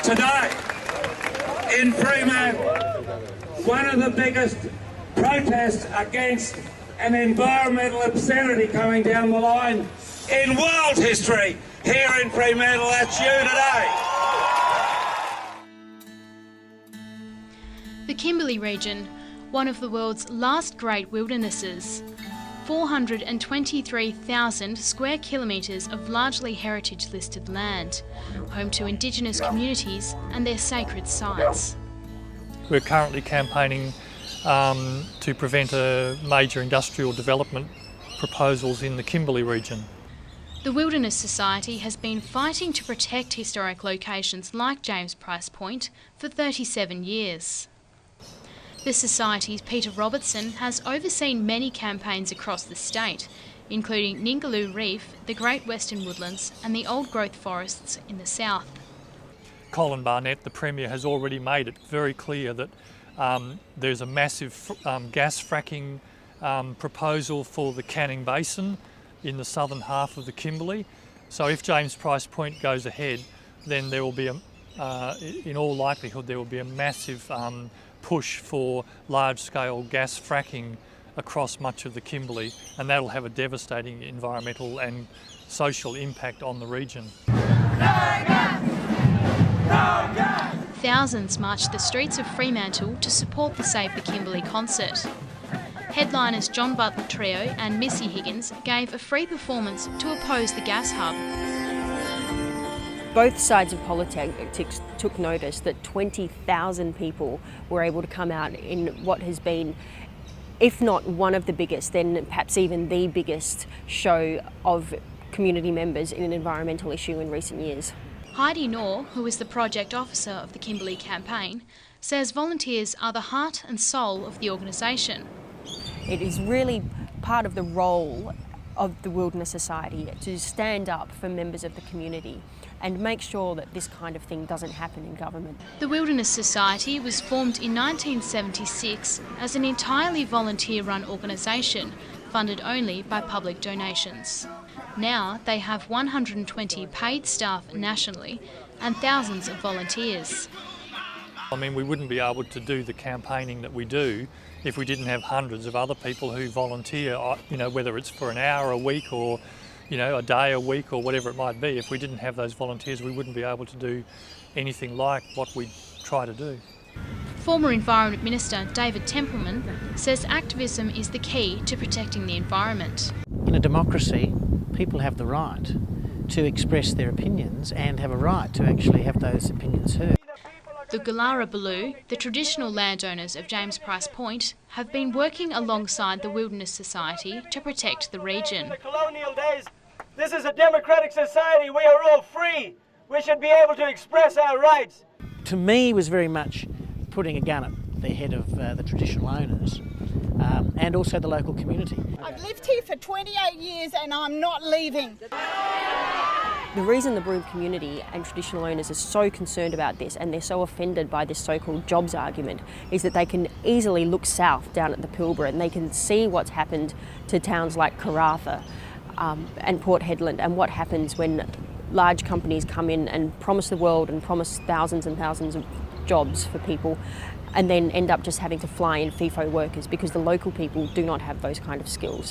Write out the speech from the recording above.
Today, in Fremantle, one of the biggest protests against an environmental obscenity coming down the line in world history here in Fremantle. That's you today. The Kimberley region, one of the world's last great wildernesses, 423,000 square kilometres of largely heritage-listed land, home to Indigenous communities and their sacred sites. We're currently campaigning to prevent a major industrial development proposals in the Kimberley region. The Wilderness Society has been fighting to protect historic locations like James Price Point for 37 years. The Society's Peter Robertson has overseen many campaigns across the state, including Ningaloo Reef, the Great Western Woodlands and the old growth forests in the south. Colin Barnett, the Premier, has already made it very clear that there's a massive gas fracking proposal for the Canning Basin in the southern half of the Kimberley. So if James Price Point goes ahead, then there will be, in all likelihood, there will be a massive push for large-scale gas fracking across much of the Kimberley, and that'll have a devastating environmental and social impact on the region. No gas! No gas! Thousands marched the streets of Fremantle to support the Save the Kimberley concert. Headliners John Butler Trio and Missy Higgins gave a free performance to oppose the gas hub. Both sides of politics took notice that 20,000 people were able to come out in what has been, if not one of the biggest, then perhaps even the biggest show of community members in an environmental issue in recent years. Heidi Nore, who is the project officer of the Kimberley campaign, says volunteers are the heart and soul of the organisation. It is really part of the role of the Wilderness Society to stand up for members of the community and make sure that this kind of thing doesn't happen in government. The Wilderness Society was formed in 1976 as an entirely volunteer-run organisation, funded only by public donations. Now they have 120 paid staff nationally and thousands of volunteers. I mean, we wouldn't be able to do the campaigning that we do if we didn't have hundreds of other people who volunteer, whether it's for an hour a week or, a day a week or whatever it might be. If we didn't have those volunteers, we wouldn't be able to do anything like what we try to do. Former Environment Minister David Templeman says activism is the key to protecting the environment. In a democracy, people have the right to express their opinions and have a right to actually have those opinions heard. The Gallara Baloo, the traditional landowners of James Price Point, have been working alongside the Wilderness Society to protect the region. In the colonial days, this is a democratic society. We are all free. We should be able to express our rights. To me, it was very much putting a gun at the head of the traditional owners and also the local community. I've lived here for 28 years and I'm not leaving. The reason the Broome community and traditional owners are so concerned about this and they're so offended by this so-called jobs argument is that they can easily look south down at the Pilbara and they can see what's happened to towns like Karratha and Port Hedland and what happens when large companies come in and promise the world and promise thousands and thousands of jobs for people and then end up just having to fly in FIFO workers because the local people do not have those kind of skills.